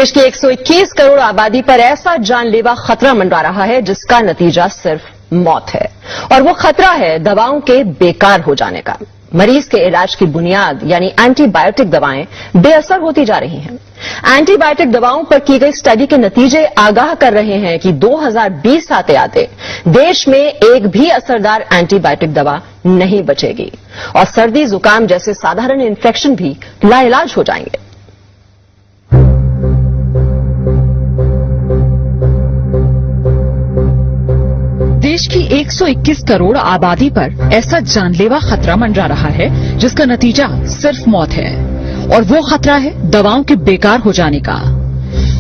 देश की 121 करोड़ आबादी पर ऐसा जानलेवा खतरा मंडरा रहा है जिसका नतीजा सिर्फ मौत है, और वो खतरा है दवाओं के बेकार हो जाने का। मरीज के इलाज की बुनियाद यानी एंटीबायोटिक दवाएं बेअसर होती जा रही हैं। एंटीबायोटिक दवाओं पर की गई स्टडी के नतीजे आगाह कर रहे हैं कि 2020 आते आते देश में एक भी असरदार एंटीबायोटिक दवा नहीं बचेगी और सर्दी जुकाम जैसे साधारण इन्फेक्शन भी लाइलाज हो जाएंगे। देश की 121 करोड़ आबादी पर ऐसा जानलेवा खतरा मंडरा रहा है जिसका नतीजा सिर्फ मौत है, और वो खतरा है दवाओं के बेकार हो जाने का।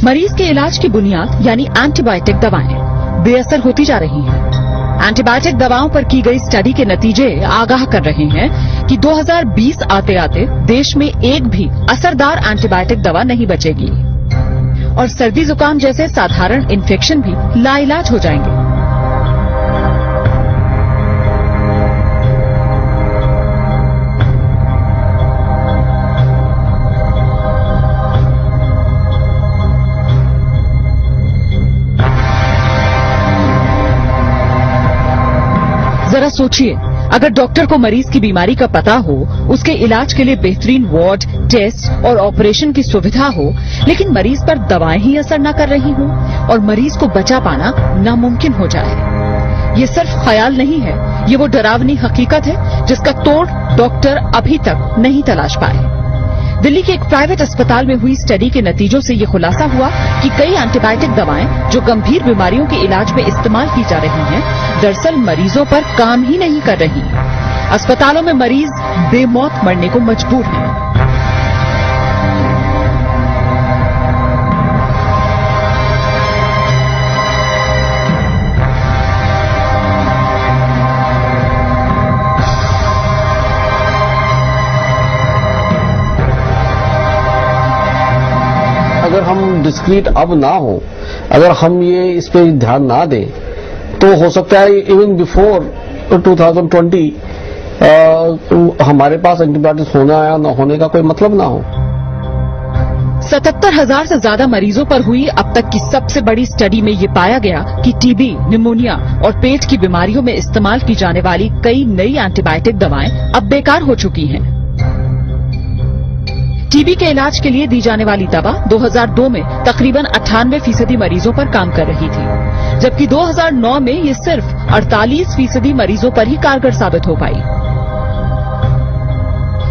मरीज के इलाज की बुनियाद यानी एंटीबायोटिक दवाएं बेअसर होती जा रही हैं। एंटीबायोटिक दवाओं पर की गई स्टडी के नतीजे आगाह कर रहे हैं कि 2020 आते आते देश में एक भी असरदार एंटीबायोटिक दवा नहीं बचेगी और सर्दी जुकाम जैसे साधारण इन्फेक्शन भी लाइलाज हो जाएंगे। जरा सोचिए, अगर डॉक्टर को मरीज की बीमारी का पता हो, उसके इलाज के लिए बेहतरीन वार्ड, टेस्ट और ऑपरेशन की सुविधा हो, लेकिन मरीज पर दवाएं ही असर न कर रही हों और मरीज को बचा पाना नामुमकिन हो जाए। ये सिर्फ ख्याल नहीं है, ये वो डरावनी हकीकत है जिसका तोड़ डॉक्टर अभी तक नहीं तलाश पाए। दिल्ली के एक प्राइवेट अस्पताल में हुई स्टडी के नतीजों से ये खुलासा हुआ कि कई एंटीबायोटिक दवाएं जो गंभीर बीमारियों के इलाज में इस्तेमाल की जा रही हैं, दरअसल मरीजों पर काम ही नहीं कर रही। अस्पतालों में मरीज बेमौत मरने को मजबूर हैं। अगर हम डिस्क्रीट अब ना हो, अगर हम ये इस पे ध्यान ना दें, तो हो सकता है इवन बिफोर 2020 हमारे पास एंटीबायोटिक्स होना या न होने का कोई मतलब ना हो। 77,000 से ज्यादा मरीजों पर हुई अब तक की सबसे बड़ी स्टडी में ये पाया गया कि टीबी, निमोनिया और पेट की बीमारियों में इस्तेमाल की जाने वाली कई नई एंटीबायोटिक दवाएं अब बेकार हो चुकी हैं। टीबी के इलाज के लिए दी जाने वाली दवा 2002 में तकरीबन 98% मरीजों पर काम कर रही थी, जबकि 2009 में ये सिर्फ 48% मरीजों पर ही कारगर साबित हो पाई।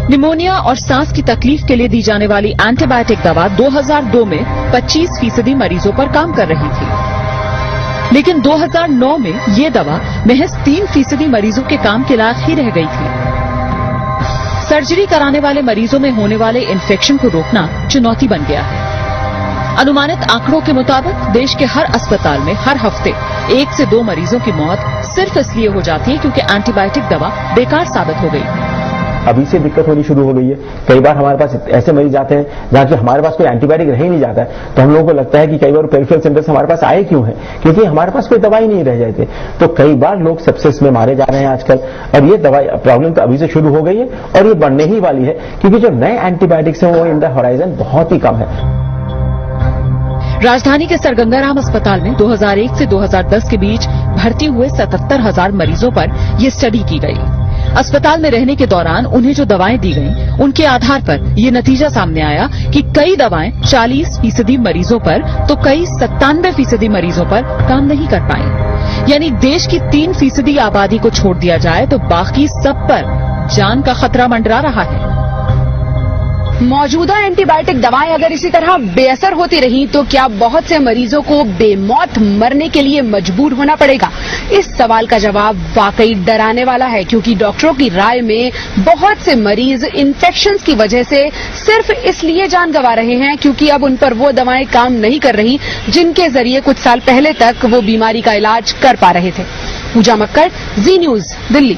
निमोनिया और सांस की तकलीफ के लिए दी जाने वाली एंटीबायोटिक दवा 2002 में 25% मरीजों पर काम कर रही थी, लेकिन 2009 में ये दवा महज 3% मरीजों के काम के लायक ही रह गई थी। सर्जरी कराने वाले मरीजों में होने वाले इन्फेक्शन को रोकना चुनौती बन गया है। अनुमानित आंकड़ों के मुताबिक देश के हर अस्पताल में हर हफ्ते 1 से 2 मरीजों की मौत सिर्फ इसलिए हो जाती है क्योंकि एंटीबायोटिक दवा बेकार साबित हो गई। अभी से दिक्कत होनी शुरू हो गई है। कई बार हमारे पास ऐसे मरीज आते हैं जहां कि हमारे पास कोई एंटीबायोटिक रह ही नहीं जाता है, तो हम लोगों को लगता है कि कई बार पेरिफेरल सेंटर्स हमारे पास आए क्यों हैं, क्योंकि हमारे पास कोई दवाई नहीं रह जाती। तो कई बार लोग सेप्सिस में मारे जा रहे हैं आजकल, और ये दवाई प्रॉब्लम तो अभी से शुरू हो गई है और ये बढ़ने ही वाली है, क्योंकि जो नए एंटीबायोटिक्स हैं वो इन द होराइजन बहुत ही कम है। राजधानी के सर गंगाराम अस्पताल में 2001 से 2010 के बीच भर्ती हुए 77,000 मरीजों पर यह स्टडी की गई। अस्पताल में रहने के दौरान उन्हें जो दवाएं दी गईं, उनके आधार पर ये नतीजा सामने आया कि कई दवाएं 40% मरीजों पर तो कई 97% मरीजों पर काम नहीं कर पाई। यानी देश की 3% आबादी को छोड़ दिया जाए तो बाकी सब पर जान का खतरा मंडरा रहा है। मौजूदा एंटीबायोटिक दवाएं अगर इसी तरह बेअसर होती रही तो क्या बहुत से मरीजों को बेमौत मरने के लिए मजबूर होना पड़ेगा? इस सवाल का जवाब वाकई डराने वाला है, क्योंकि डॉक्टरों की राय में बहुत से मरीज इन्फेक्शंस की वजह से सिर्फ इसलिए जान गंवा रहे हैं क्योंकि अब उन पर वो दवाएं काम नहीं कर रही जिनके जरिए कुछ साल पहले तक वो बीमारी का इलाज कर पा रहे थे। पूजा मक्कड़, जी न्यूज, दिल्ली।